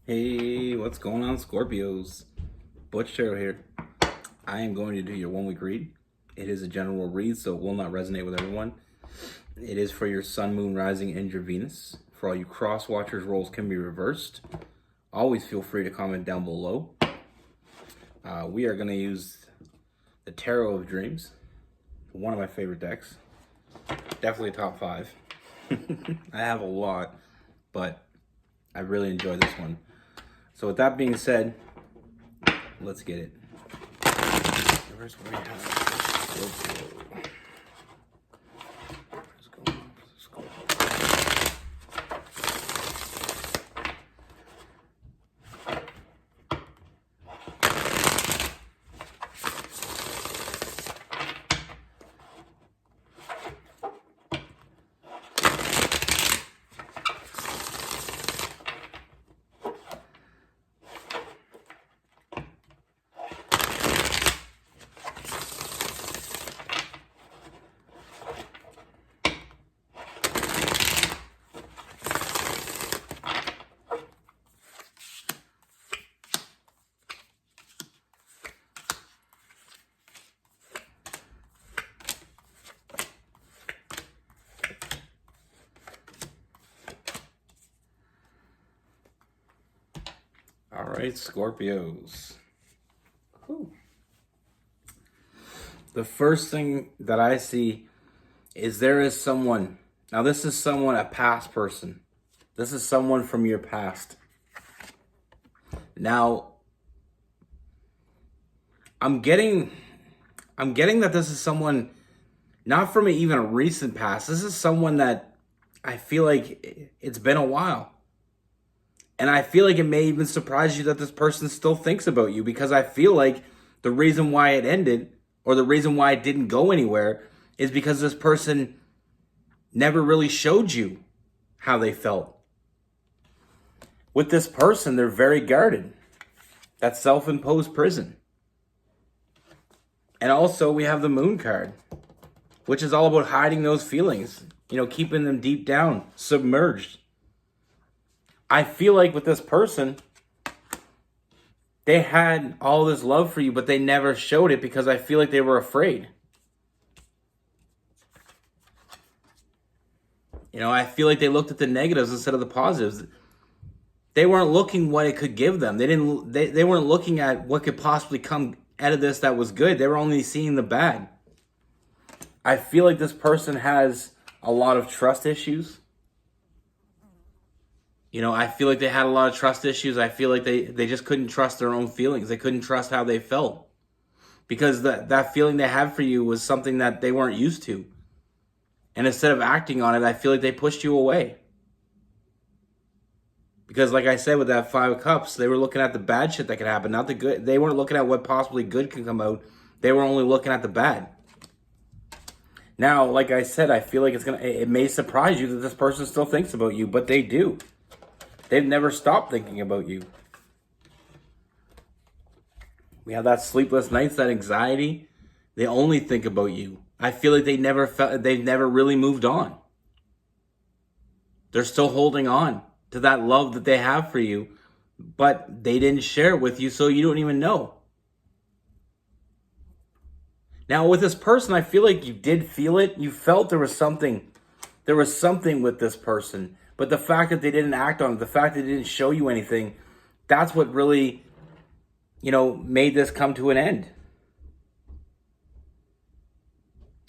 Hey, what's going on, Scorpios? Butch Tarot here. I am going to do your 1 week read. It is a general read, so it will not resonate with everyone. It is for your Sun, Moon, Rising, and your Venus. For all you cross watchers, roles can be reversed. Always feel free to comment down below. We are going to use the Tarot of Dreams, one of my favorite decks. Definitely top 5. I have a lot, but I really enjoy this one. So with that being said, let's get it. Where's where we have Scorpio? What's going on with Scorpio? All right, Scorpios. Whew. The first thing that I see is there is someone. Now, this is someone, a past person. This is someone from your past. Now, I'm getting that this is someone not from even a recent past. This is someone that I feel like it's been a while. And I feel like it may even surprise you that this person still thinks about you, because I feel like the reason why it ended, or the reason why it didn't go anywhere, is because this person never really showed you how they felt. With this person, they're very guarded. That's self-imposed prison. And also we have the Moon card, which is all about hiding those feelings, keeping them deep down, submerged. I feel like with this person, they had all this love for you, but they never showed it because I feel like they were afraid. I feel like they looked at the negatives instead of the positives. They weren't looking what it could give them. They weren't looking at what could possibly come out of this that was good. They were only seeing the bad. I feel like this person has a lot of trust issues. I feel like they had a lot of trust issues. I feel like they just couldn't trust their own feelings. They couldn't trust how they felt. Because that feeling they had for you was something that they weren't used to. And instead of acting on it, I feel like they pushed you away. Because like I said, with that 5 of Cups, they were looking at the bad shit that could happen, not the good. They weren't looking at what possibly good could come out. They were only looking at the bad. Now, like I said, I feel like it may surprise you that this person still thinks about you, but they do. They've never stopped thinking about you. We have that sleepless nights, that anxiety. They only think about you. I feel like they've never really moved on. They're still holding on to that love that they have for you, but they didn't share it with you, so you don't even know. Now, with this person, I feel like you did feel it. You felt there was something with this person. But the fact that they didn't act on it, the fact that they didn't show you anything, that's what really, made this come to an end.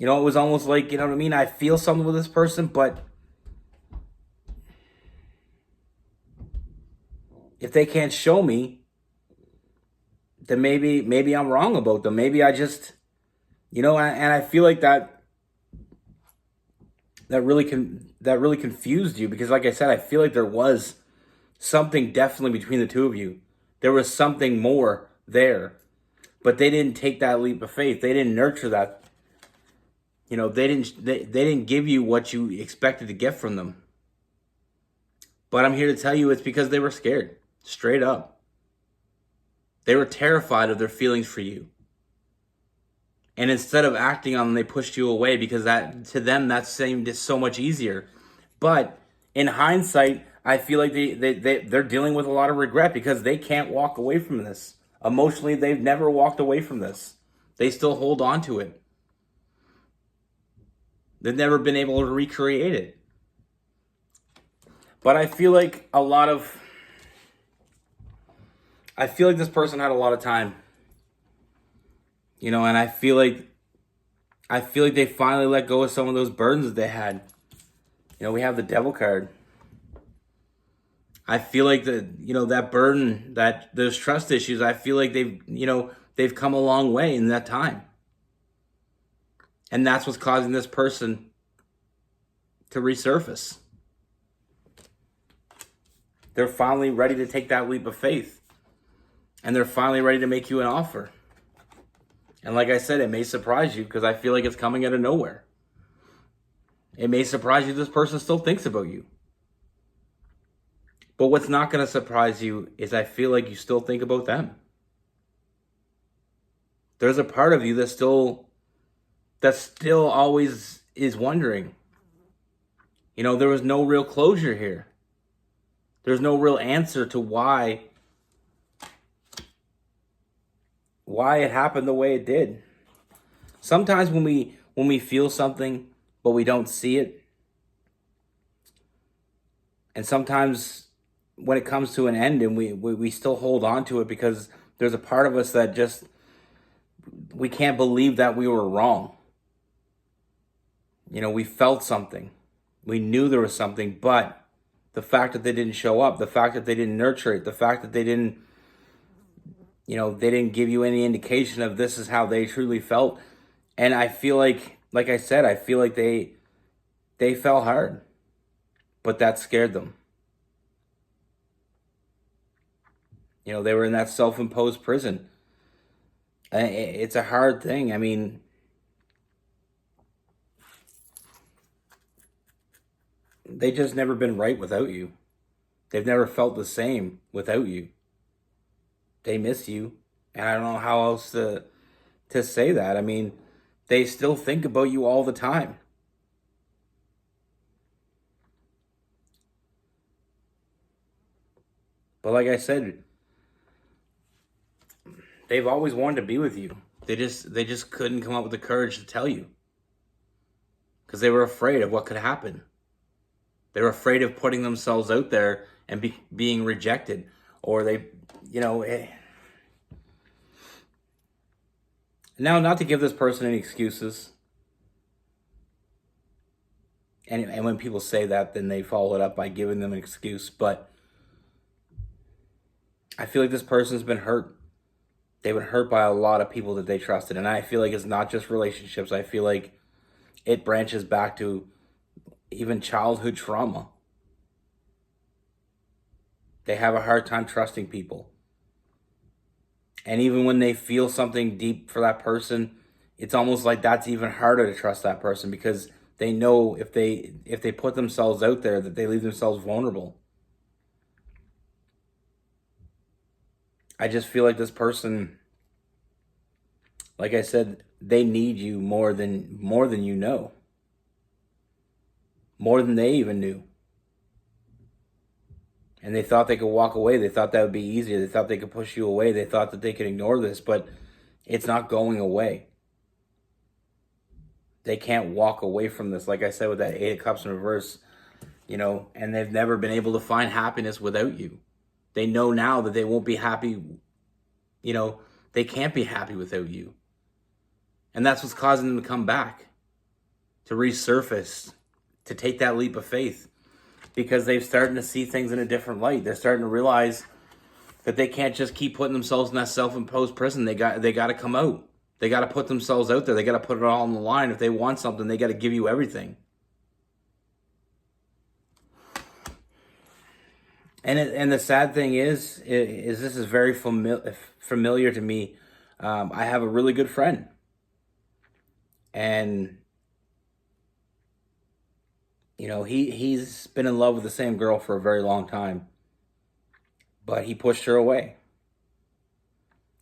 It was almost like, you know what I mean? I feel something with this person, but if they can't show me, then maybe I'm wrong about them. Maybe I just, and I feel like that really confused you, because like I said, I feel like there was something definitely between the two of you. There was something more there, but they didn't take that leap of faith. They didn't nurture that. They didn't give you what you expected to get from them. But I'm here to tell you it's because they were scared, straight up. They were terrified of their feelings for you. And instead of acting on them, they pushed you away, because that to them, that seemed so much easier. But in hindsight, I feel like they're dealing with a lot of regret because they can't walk away from this. Emotionally, they've never walked away from this. They still hold on to it. They've never been able to recreate it. But I feel like this person had a lot of time. And I feel like they finally let go of some of those burdens that they had. We have the devil card. I feel like that burden, that those trust issues, I feel like they've come a long way in that time. And that's what's causing this person to resurface. They're finally ready to take that leap of faith. And they're finally ready to make you an offer. And like I said, it may surprise you because I feel like it's coming out of nowhere. It may surprise you this person still thinks about you. But what's not going to surprise you is I feel like you still think about them. There's a part of you that still always is wondering. There was no real closure here. There's no real answer to why it happened the way it did. Sometimes when we feel something but we don't see it, and sometimes when it comes to an end and we still hold on to it because there's a part of us that just, we can't believe that we were wrong. We felt something. We knew there was something, but the fact that they didn't show up, the fact that they didn't nurture it, the fact that they didn't give you any indication of this is how they truly felt. And I feel like I said, I feel like they fell hard, but that scared them. They were in that self-imposed prison. It's a hard thing. I mean, they just never been right without you. They've never felt the same without you. They miss you. And I don't know how else to say that. I mean, they still think about you all the time. But like I said, they've always wanted to be with you. They just couldn't come up with the courage to tell you. Because they were afraid of what could happen. They were afraid of putting themselves out there and being rejected. Or they, Now, not to give this person any excuses. And when people say that, then they follow it up by giving them an excuse. But I feel like this person's been hurt. They've been hurt by a lot of people that they trusted. And I feel like it's not just relationships. I feel like it branches back to even childhood trauma. They have a hard time trusting people. And even when they feel something deep for that person, it's almost like that's even harder to trust that person because they know if they put themselves out there that they leave themselves vulnerable. I just feel like this person, like I said, they need you more than you know. More than they even knew. And they thought they could walk away. They thought that would be easier. They thought they could push you away. They thought that they could ignore this, but it's not going away. They can't walk away from this. Like I said, with that 8 of Cups in reverse, and they've never been able to find happiness without you. They know now that they won't be happy. They can't be happy without you. And that's what's causing them to come back, to resurface, to take that leap of faith. Because they're starting to see things in a different light. They're starting to realize that they can't just keep putting themselves in that self-imposed prison. They got to come out. They got to put themselves out there. They got to put it all on the line. If they want something, they got to give you everything. And the sad thing is this is very familiar to me. I have a really good friend, and he's been in love with the same girl for a very long time, but he pushed her away.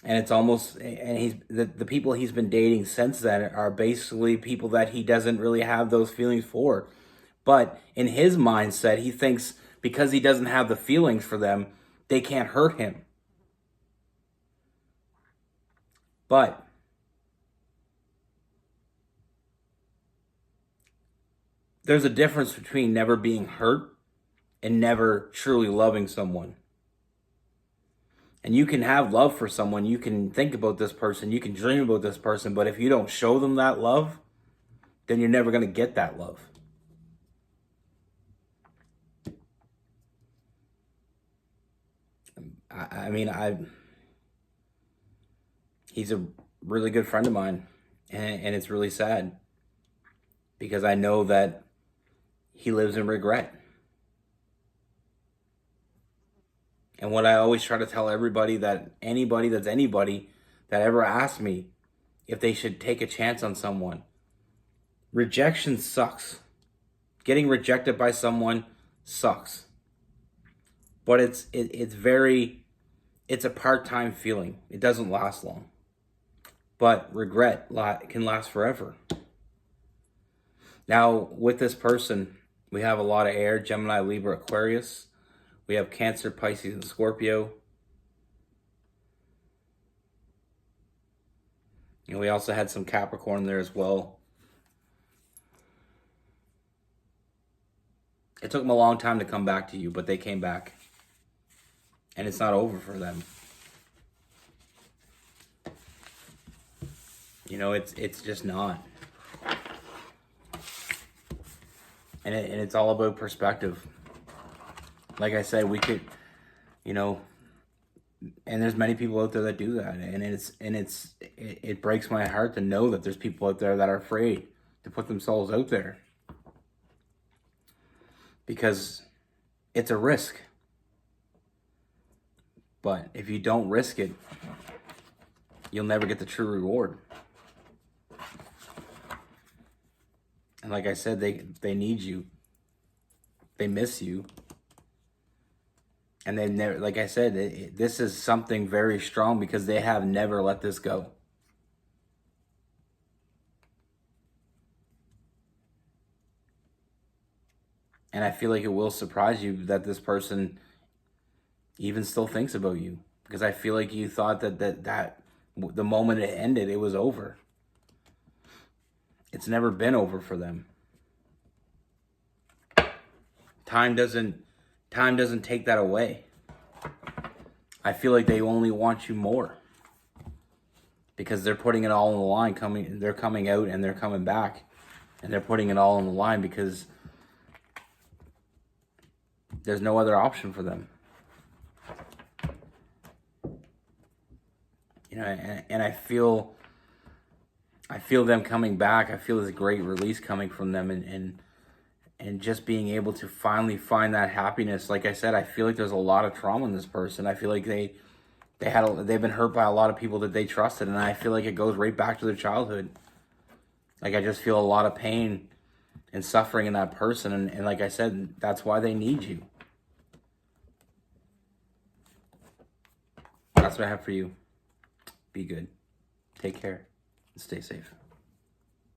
And it's almost, and the people he's been dating since then are basically people that he doesn't really have those feelings for. But in his mindset, he thinks because he doesn't have the feelings for them, they can't hurt him. But there's a difference between never being hurt and never truly loving someone. And you can have love for someone, you can think about this person, you can dream about this person, but if you don't show them that love, then you're never going to get that love. He's a really good friend of mine, and it's really sad because I know that he lives in regret. And what I always try to tell everybody, that anybody that ever asks me if they should take a chance on someone, rejection sucks. Getting rejected by someone sucks. But it's a part-time feeling. It doesn't last long. But regret can last forever. Now, with this person, we have a lot of air: Gemini, Libra, Aquarius. We have Cancer, Pisces, and Scorpio. And we also had some Capricorn there as well. It took them a long time to come back to you, but they came back. And it's not over for them. You know, it's just not. And it's all about perspective. Like I said, we could, you know, and there's many people out there that do that, and it breaks my heart to know that there's people out there that are afraid to put themselves out there, because it's a risk. But if you don't risk it, you'll never get the true reward. And like I said, they need you. They miss you. And they never, like I said, this is something very strong because they have never let this go. And I feel like it will surprise you that this person even still thinks about you, because I feel like you thought that the moment it ended, it was over. It's never been over for them. Time doesn't take that away. I feel like they only want you more, because they're putting it all on the line. They're coming out and they're coming back, and they're putting it all on the line because there's no other option for them. You know, and I feel them coming back. I feel this great release coming from them, and just being able to finally find that happiness. Like I said, I feel like there's a lot of trauma in this person. I feel like they've been hurt by a lot of people that they trusted, and I feel like it goes right back to their childhood. Like, I just feel a lot of pain and suffering in that person, and like I said, that's why they need you. That's what I have for you. Be good. Take care. And stay safe.